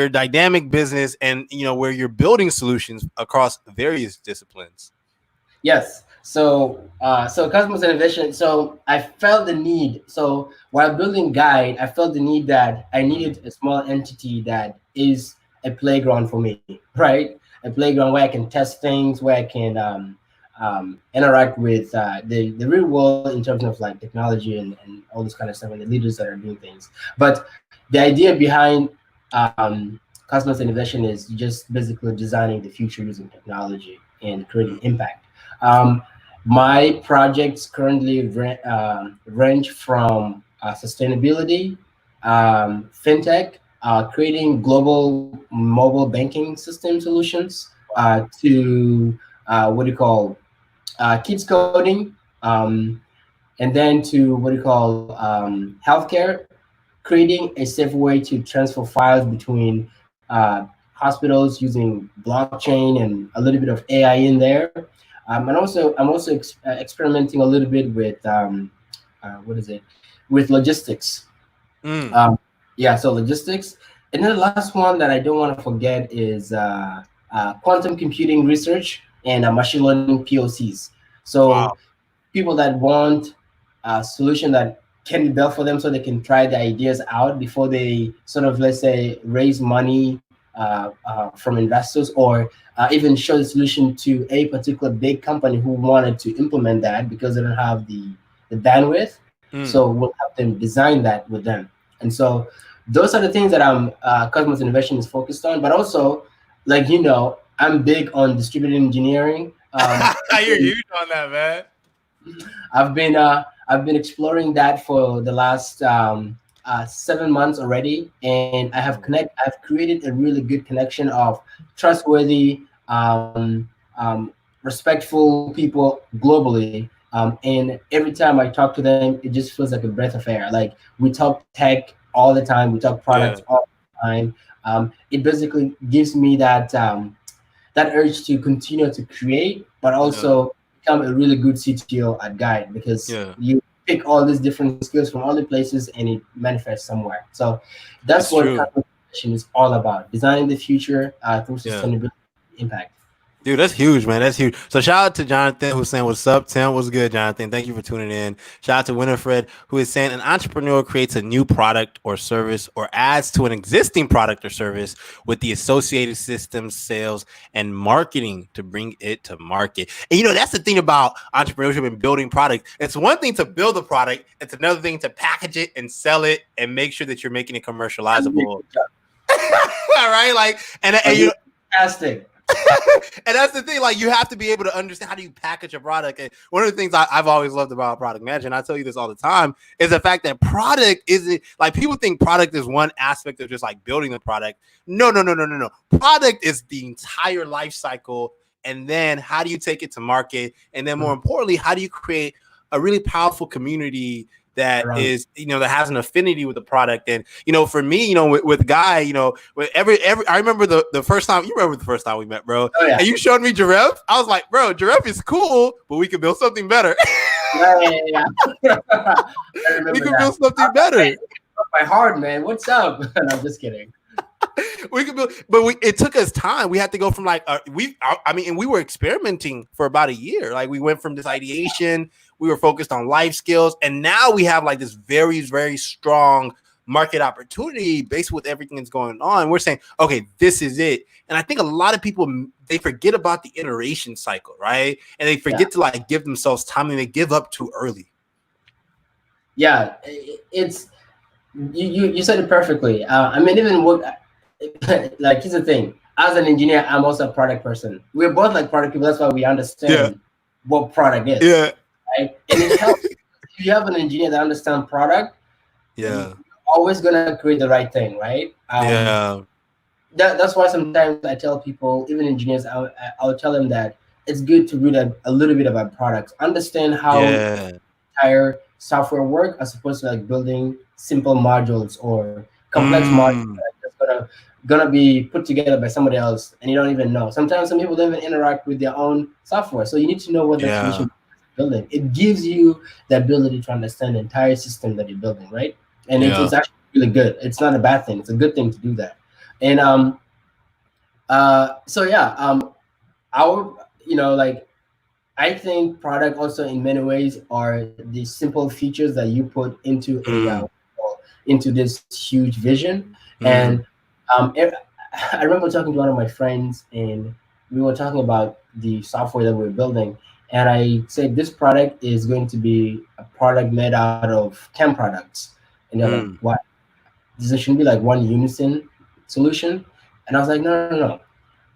dynamic business and, where you're building solutions across various disciplines. Yes. So Cosmos Innovation. So I felt the need. So while building Guide, I felt the need that I needed a small entity that is a playground for me, right? A playground where I can test things, where I can interact with the real world in terms of technology and all this kind of stuff, and the leaders that are doing things. But the idea behind Cosmos Innovation is just basically designing the future using technology and creating impact. My projects currently range from sustainability, fintech, creating global mobile banking system solutions, to kids coding, and then to healthcare, creating a safe way to transfer files between hospitals using blockchain and a little bit of AI in there. And I'm also experimenting a little bit with with logistics. So logistics. And then the last one that I don't want to forget is quantum computing research and machine learning POCs. So people that want a solution that can be built for them, so they can try the ideas out before they let's say, raise money from investors, or even show the solution to a particular big company who wanted to implement that because they don't have the bandwidth. So we'll help them design that with them. And so those are the things that Cosmos Innovation is focused on. But also, I'm big on distributed engineering. You're huge on that, man. I've been exploring that for the last 7 months already, and I've created a really good connection of trustworthy, respectful people globally. And every time I talk to them, it just feels like a breath of air. We talk tech all the time, we talk products all the time. It basically gives me that urge to continue to create, but also become a really good CTO at Guide, because you pick all these different skills from all the places and it manifests somewhere. So that's what Cosmos Innovation is all about: designing the future through sustainability impact. Dude, that's huge, man. That's huge. So shout out to Jonathan, who's saying, what's up? Tim, what's good, Jonathan? Thank you for tuning in. Shout out to Winifred, who is saying, an entrepreneur creates a new product or service or adds to an existing product or service with the associated systems, sales, and marketing to bring it to market. And, that's the thing about entrepreneurship and building product. It's one thing to build a product. It's another thing to package it and sell it and make sure that you're making it commercializable. All right? Fantastic. And that's the thing, like you have to be able to understand how do you package a product. And one of the things I've always loved about product management, I tell you this all the time, is the fact that product isn't like people think product is one aspect of just like building the product. No. Product is the entire life cycle. And then how do you take it to market? And then more importantly, how do you create a really powerful community that is, that has an affinity with the product? And, for me, with Guy, with every, I remember the first time, you remember the first time we met, bro. Oh, yeah. And you showed me Giraffe. I was like, bro, Giraffe is cool, but we can build something better. Yeah. We can build something better. My heart, man. What's up? I'm just kidding. We could build, but it took us time. We had to go from like and we were experimenting for about a year. Like we went from this ideation, we were focused on life skills, and now we have like this very, very strong market opportunity based with everything that's going on. We're saying, okay, this is it. And I think a lot of people, they forget about the iteration cycle, right? And they forget to like give themselves time, and they give up too early. Yeah, it's you said it perfectly. I mean, even what. Like, here's the thing. As an engineer, I'm also a product person. We're both like product people. That's why we understand what product is. Yeah. Right? And it helps if you have an engineer that understands product. Yeah. You're always gonna create the right thing, right? That's why sometimes I tell people, even engineers, I'll tell them that it's good to read a little bit about products, understand how entire software work, as opposed to like building simple modules or complex modules that's gonna be put together by somebody else, and you don't even know. Sometimes some people don't even interact with their own software, so you need to know what the solution is building. It gives you the ability to understand the entire system that you're building, right? And it's actually really good. It's not a bad thing. It's a good thing to do that. And I think product also in many ways are the simple features that you put into into this huge vision. And I remember talking to one of my friends, and we were talking about the software that we're building. And I said, this product is going to be a product made out of 10 products. And they're like, what? This shouldn't be like one unison solution. And I was like, no.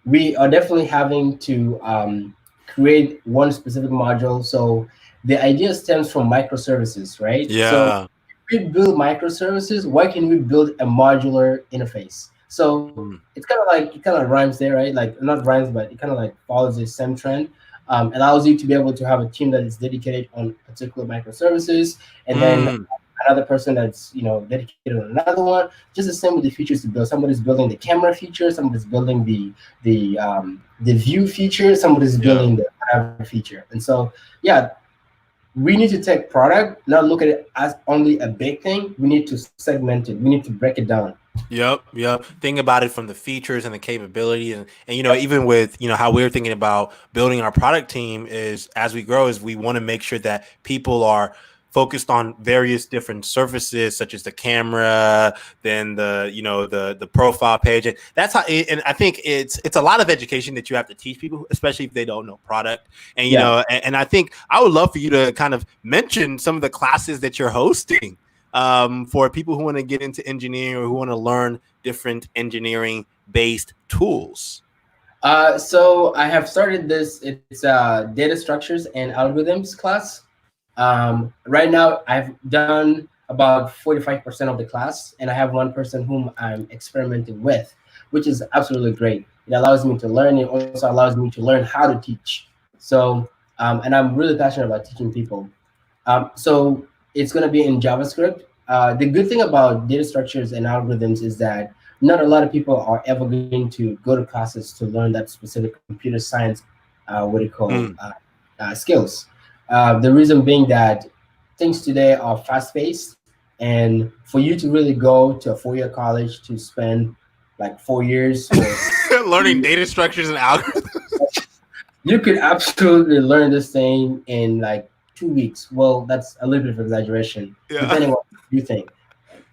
We are definitely having to create one specific module. So the idea stems from microservices, right? Yeah. So if we build microservices, why can we build a modular interface? So it's kind of rhymes there, right? Like not rhymes, but it kind of like follows the same trend. Allows you to be able to have a team that is dedicated on particular microservices, and then another person that's dedicated on another one. Just the same with the features to build. Somebody's building the camera feature, somebody's building the view feature, somebody's building the whatever feature. And so we need to take product, not look at it as only a big thing. We need to segment it. We need to break it down. Yep. Think about it from the features and the capability, and even with how we're thinking about building our product team is as we grow is we want to make sure that people are focused on various different surfaces such as the camera, then the profile page, and that's how. And I think it's a lot of education that you have to teach people, especially if they don't know product. And and I think I would love for you to kind of mention some of the classes that you're hosting. For people who want to get into engineering or who want to learn different engineering-based tools. So I have started this. It's a data structures and algorithms class. Right now, I've done about 45% of the class, and I have one person whom I'm experimenting with, which is absolutely great. It allows me to learn. It also allows me to learn how to teach. So, and I'm really passionate about teaching people. So it's going to be in JavaScript. The good thing about data structures and algorithms is that not a lot of people are ever going to go to classes to learn that specific computer science, skills. The reason being that things today are fast-paced, and for you to really go to a 4-year college to spend like 4 years learning data structures and algorithms, you could absolutely learn this thing in like 2 weeks. Well, that's a little bit of exaggeration, depending on what you think.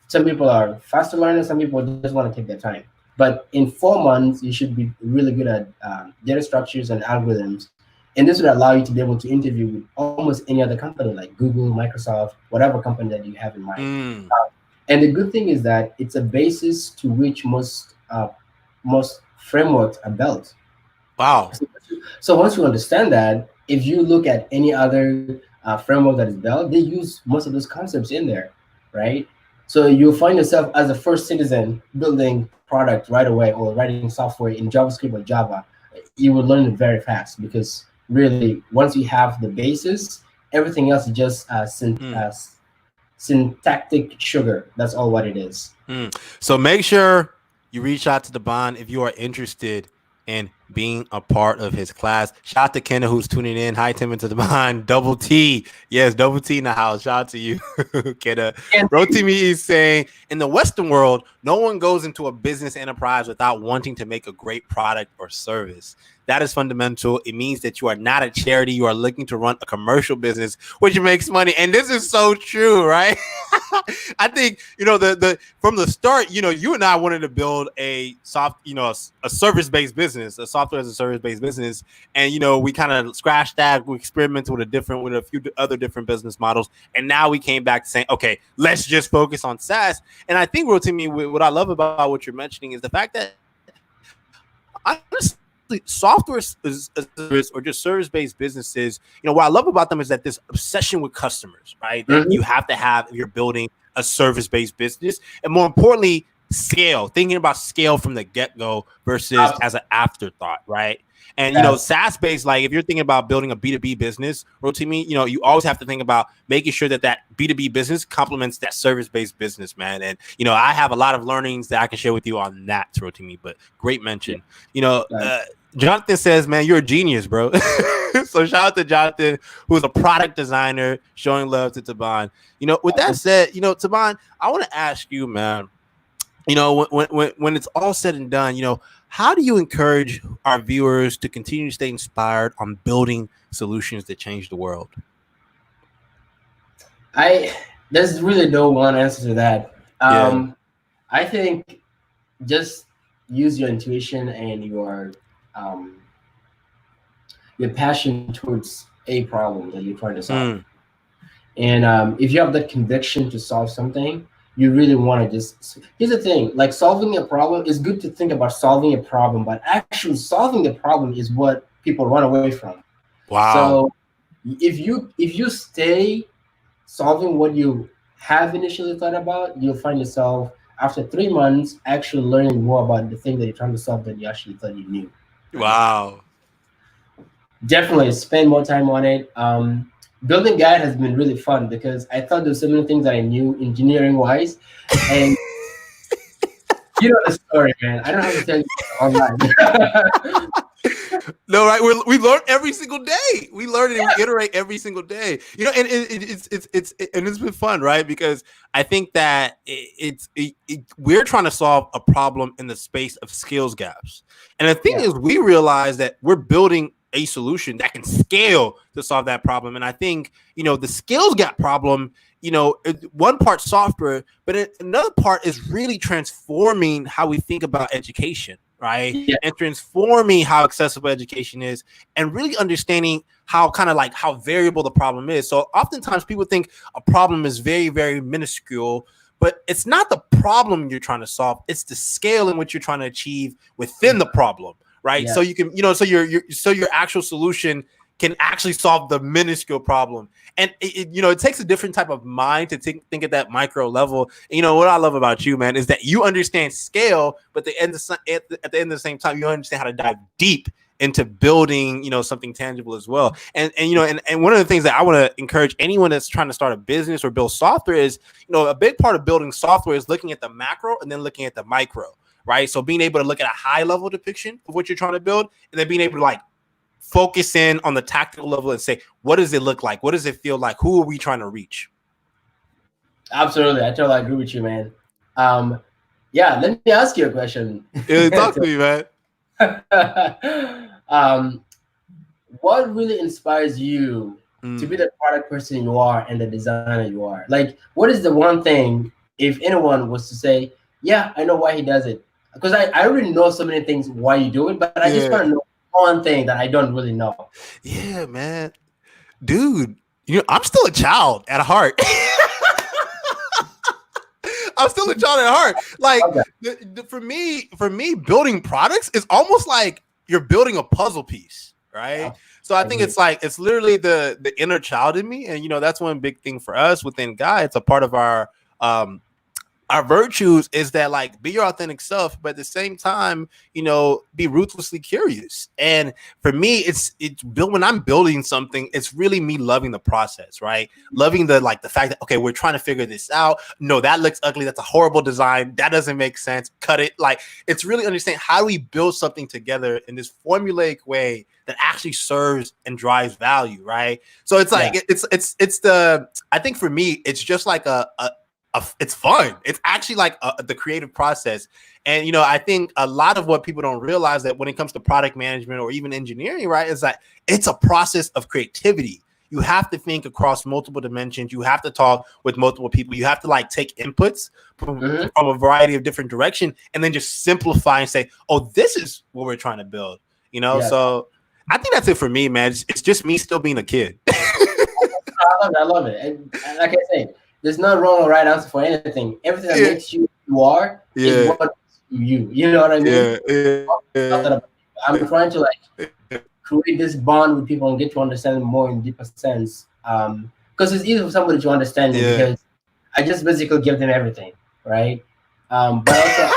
Some people are faster learners, some people just want to take their time. But in 4 months, you should be really good at data structures and algorithms. And this would allow you to be able to interview with almost any other company, like Google, Microsoft, whatever company that you have in mind. And the good thing is that it's a basis to which most frameworks are built. Wow. So once you understand that, if you look at any other framework that is built, they use most of those concepts in there, right? So you'll find yourself as a first citizen building product right away or writing software in JavaScript or Java. You will learn it very fast because really once you have the basis, everything else is just syntactic sugar. That's all what it is. So make sure you reach out to Taban if you are interested in being a part of his class. Shout out to Kenna who's tuning in. Hi, Tim, and to Taban. Double T. Yes, Double T in the house. Shout out to you, Kenna. Rotimi is saying, in the Western world, no one goes into a business enterprise without wanting to make a great product or service. That is fundamental. It means that you are not a charity. You are looking to run a commercial business, which makes money. And this is so true, right? I think, the from the start, you and I wanted to build a a service-based business, a software as a service-based business. And, we kind of scratched that. We experimented with a few other different business models. And now we came back to saying, okay, let's just focus on SaaS. And I think, Rotimi, what I love about what you're mentioning is the fact that honestly, software or just service-based businesses, what I love about them is that this obsession with customers, right? That you have to have if you're building a service-based business, and more importantly, scale. Thinking about scale from the get-go versus as an afterthought, right? And SaaS-based, like if you're thinking about building a B2B business, Rotimi, you always have to think about making sure that B2B business complements that service-based business, man. And I have a lot of learnings that I can share with you on that, Rotimi. But great mention. Jonathan says, man, you're a genius, bro. So shout out to Jonathan, who's a product designer, showing love to Taban. With that said, Taban, I want to ask you, man, when it's all said and done, how do you encourage our viewers to continue to stay inspired on building solutions that change the world? There's really no one answer to that. I think just use your intuition and your passion towards a problem that you're trying to solve. And if you have that conviction to solve something, you really want to just, here's the thing, like solving a problem is good to think about solving a problem, but actually solving the problem is what people run away from. Wow. So if you stay solving what you have initially thought about, you'll find yourself after 3 months actually learning more about the thing that you're trying to solve than you actually thought you knew. Wow. Definitely spend more time on it. Building Guide has been really fun because I thought there's so many things that I knew engineering wise, and you know the story, man. I don't have to tell you online. No, right? We learn every single day. We learn and we iterate every single day. And it's been fun, right? Because I think that we're trying to solve a problem in the space of skills gaps, and the thing is, we realize that we're building a solution that can scale to solve that problem. And I think, the skills gap problem, one part software, but another part is really transforming how we think about education, right? Yeah. And transforming how accessible education is and really understanding how how variable the problem is. So oftentimes people think a problem is very, very minuscule, but it's not the problem you're trying to solve. It's the scale in which you're trying to achieve within the problem. Right. Yeah. So you can, so your actual solution can actually solve the minuscule problem. And it takes a different type of mind to think at that micro level. And, what I love about you, man, is that you understand scale, but at the end of the same time, you understand how to dive deep into building, something tangible as well. And one of the things that I want to encourage anyone that's trying to start a business or build software is, a big part of building software is looking at the macro and then looking at the micro. Right. So being able to look at a high level depiction of what you're trying to build and then being able to focus in on the tactical level and say, what does it look like? What does it feel like? Who are we trying to reach? Absolutely. I totally agree with you, man. Let me ask you a question. Talk to me, man. What really inspires you to be the product person you are and the designer you are? Like, what is the one thing, if anyone was to say, yeah, I know why he does it? Because I already know so many things why you do it, but I just want to know one thing that I don't really know. Yeah, man. Dude, I'm still a child at heart. I'm still a child at heart. Like, for me, building products is almost like you're building a puzzle piece, right? Yeah. So I think it's like, it's literally the inner child in me. And, that's one big thing for us within Guy. It's a part of our virtues is that, like, be your authentic self, but at the same time, be ruthlessly curious. And for me, it's when I'm building something, it's really me loving the process, right? Loving the fact that, okay, we're trying to figure this out. No, that looks ugly. That's a horrible design. That doesn't make sense. Cut it. Like, it's really understand how do we build something together in this formulaic way that actually serves and drives value, right? So it's like, I think for me, it's just like it's fun. It's actually like the creative process. And, I think a lot of what people don't realize that when it comes to product management or even engineering, right, is that it's a process of creativity. You have to think across multiple dimensions. You have to talk with multiple people. You have to take inputs from a variety of different directions and then just simplify and say, oh, this is what we're trying to build, So I think that's it for me, man. It's just me still being a kid. I love it. And like I said, there's no wrong or right answer for anything. Everything that makes you who you are is what makes you. You know what I mean? I'm trying to create this bond with people and get to understand them more in deeper sense. Because it's easy for somebody to understand me because I just basically give them everything, right? But also,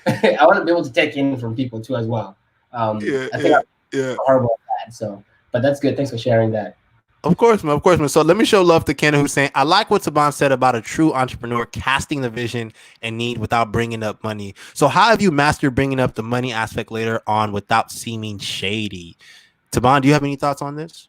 I want to be able to take in from people too as well. I think I'm horrible at that. So, but that's good. Thanks for sharing that. Of course, man. So let me show love to Ken, who's saying, I like what Taban said about a true entrepreneur casting the vision and need without bringing up money. So how have you mastered bringing up the money aspect later on without seeming shady? Taban, do you have any thoughts on this?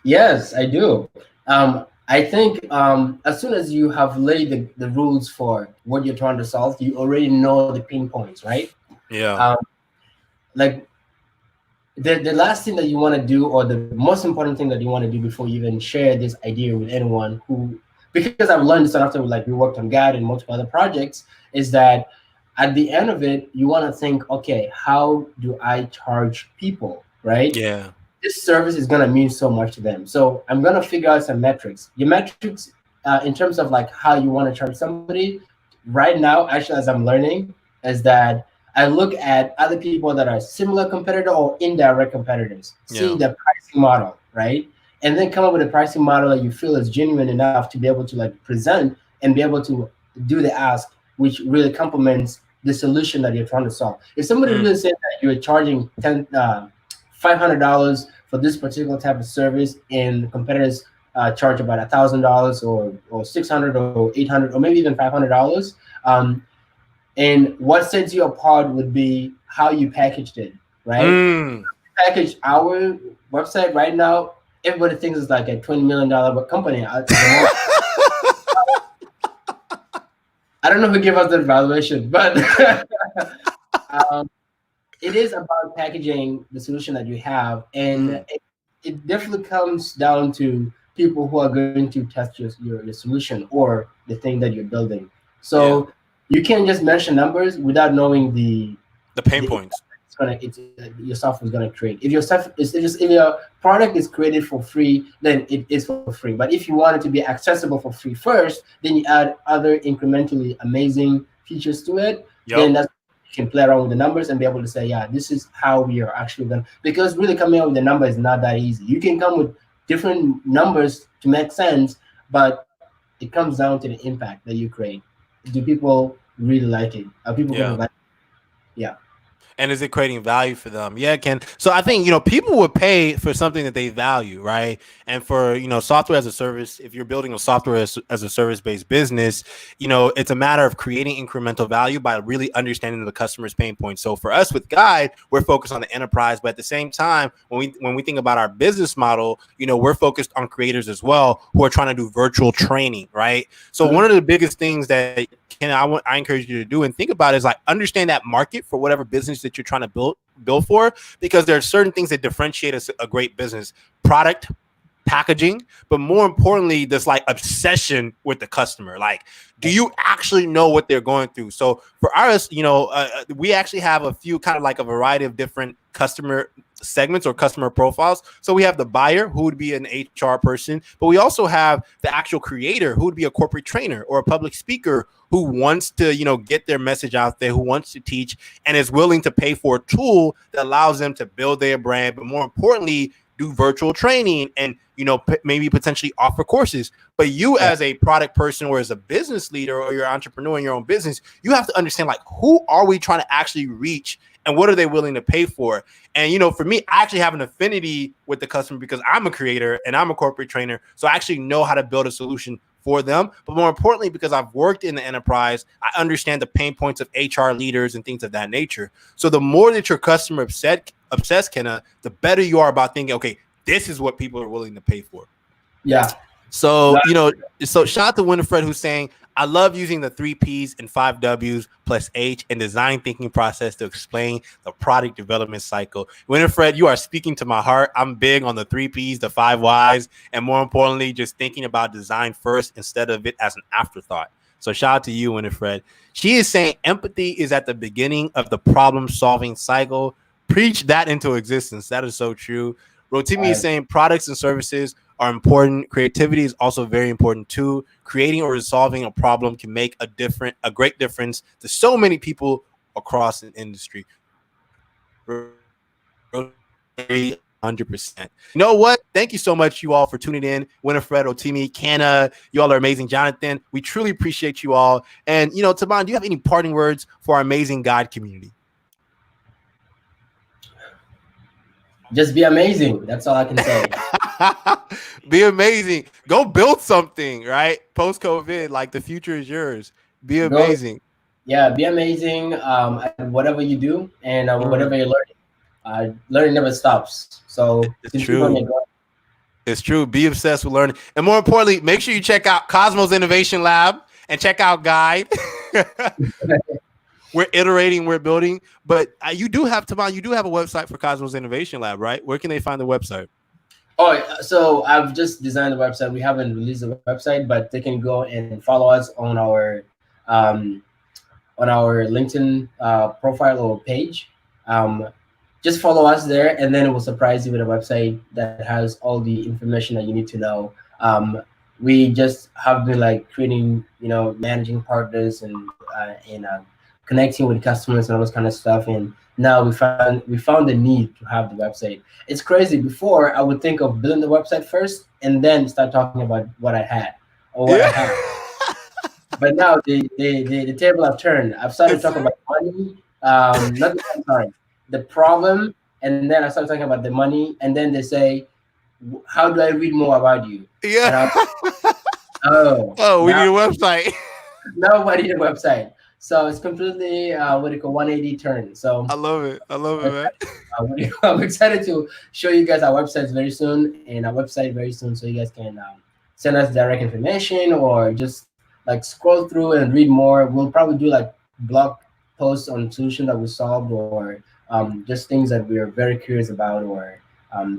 Yes, I do. I think as soon as you have laid the rules for what you're trying to solve, you already know the pain points, right? Yeah. The last thing that you want to do, or the most important thing that you want to do before you even share this idea with anyone because I've learned this after we worked on GAD and multiple other projects, is that at the end of it, you want to think, okay, how do I charge people, right? Yeah. This service is going to mean so much to them. So I'm going to figure out some metrics. Your metrics in terms of how you want to charge somebody right now, actually, as I'm learning, is that I look at other people that are similar competitor or indirect competitors, see the pricing model, right? And then come up with a pricing model that you feel is genuine enough to be able to present and be able to do the ask, which really complements the solution that you're trying to solve. If somebody really said that you're charging $500 for this particular type of service and competitors charge about $1,000 or $600 or $800 or maybe even $500, and what sets you apart would be how you packaged it, right? Package our website right now, everybody thinks it's like a $20 million company. I don't know who gave us the valuation, but it is about packaging the solution that you have, and it definitely comes down to people who are going to test your solution or the thing that you're building. So you can't just mention numbers without knowing the pain points. Your software is going to create. If your product is created for free, then it is for free. But if you want it to be accessible for free first, then you add other incrementally amazing features to it. Then that's you can play around with the numbers and be able to say, yeah, this is how we are actually going to. Because really coming up with the number is not that easy. You can come with different numbers to make sense, but it comes down to the impact that you create. Do people really like it? Are people going to like it? Yeah. And is it creating value for them? Yeah, Ken. So I think, people would pay for something that they value, right? And for, software as a service, if you're building a software as a service-based business, it's a matter of creating incremental value by really understanding the customer's pain points. So for us with Guide, we're focused on the enterprise, but at the same time, when we think about our business model, we're focused on creators as well who are trying to do virtual training, right? So one of the biggest things that I encourage you to do and think about is understand that market for whatever business that you're trying to build for, because there are certain things that differentiate us a great business: product, packaging, but more importantly, this obsession with the customer. Do you actually know what they're going through? So for us, we actually have a few kind of a variety of different customer segments or customer profiles. So we have the buyer, who would be an HR person, but we also have the actual creator, who would be a corporate trainer or a public speaker who wants to, get their message out there, who wants to teach and is willing to pay for a tool that allows them to build their brand, but more importantly, do virtual training and, maybe potentially offer courses. But you as a product person or as a business leader or you're an entrepreneur in your own business, you have to understand, like, who are we trying to actually reach and what are they willing to pay for? And, for me, I actually have an affinity with the customer because I'm a creator and I'm a corporate trainer. So I actually know how to build a solution for them. But more importantly, because I've worked in the enterprise, I understand the pain points of HR leaders and things of that nature. So the more that your customer obsessed, Kenna, the better you are about thinking, okay, this is what people are willing to pay for. Yeah. So, so shout out to Winifred, who's saying, I love using the 3 Ps and 5 Ws plus H in design thinking process to explain the product development cycle. Winifred, you are speaking to my heart. I'm big on the 3 Ps, the 5 Ys, and more importantly, just thinking about design first instead of it as an afterthought. So shout out to you, Winifred. She is saying empathy is at the beginning of the problem-solving cycle. Preach that into existence. That is so true. Rotimi is saying products and services are important. Creativity is also very important too. Creating or resolving a problem can make a great difference to so many people across an industry. 100%. You know what? Thank you so much, you all, for tuning in. Winifred, Rotimi, Canna, you all are amazing. Jonathan, we truly appreciate you all. And, Taban, do you have any parting words for our amazing guide community? Just be amazing. That's all I can say. Be amazing. Go build something, right? Post-COVID, like the future is yours. Be amazing. Be amazing at whatever you do and whatever you're learning. Learning never stops. So it's true. It's true. Be obsessed with learning. And more importantly, make sure you check out Cosmos Innovation Lab and check out Guide. We're iterating, we're building, but you do have, Taban, you do have a website for Cosmos Innovation Lab, right? Where can they find the website? Oh, so I've just designed the website. We haven't released the website, but they can go and follow us on our LinkedIn profile or page. Just follow us there, and then it will surprise you with a website that has all the information that you need to know. We just have been creating, managing partners and connecting with customers and all this kind of stuff. And now we found the need to have the website. It's crazy. Before, I would think of building the website first and then start talking about what I had or what I have. But now the table have turned. I've started talking about money. The problem, and then I started talking about the money, and then they say, how do I read more about you? Yeah. We need a website. No, I need a website. So it's completely 180 turn. So I love it, man. I'm excited to show you guys our websites very soon, so you guys can send us direct information or just scroll through and read more. We'll probably do blog posts on solution that we solved, or just things that we're very curious about, or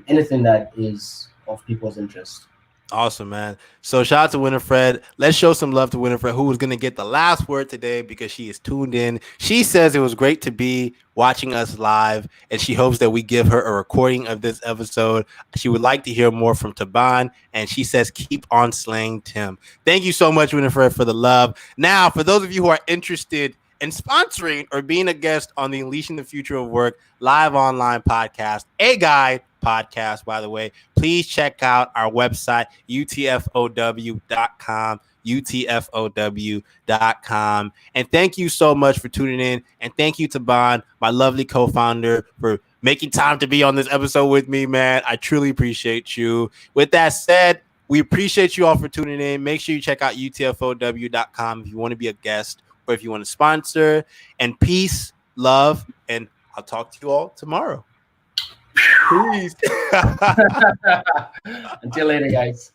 anything that is of people's interest. Awesome, man. So shout out to Winifred. Let's show some love to Winifred, who was going to get the last word today because she is tuned in. She says it was great to be watching us live, and she hopes that we give her a recording of this episode. She would like to hear more from Taban, and she says, keep on slaying Tim. Thank you so much, Winifred, for the love. Now, for those of you who are interested in sponsoring or being a guest on the Unleashing the Future of Work live online podcast, a guide podcast, by the way, please check out our website, UTFOW.com, UTFOW.com. And thank you so much for tuning in. And thank you, Taban, my lovely co-founder, for making time to be on this episode with me, man. I truly appreciate you. With that said, we appreciate you all for tuning in. Make sure you check out UTFOW.com if you want to be a guest or if you want to sponsor. And peace, love, and I'll talk to you all tomorrow. Peace. Until later, guys.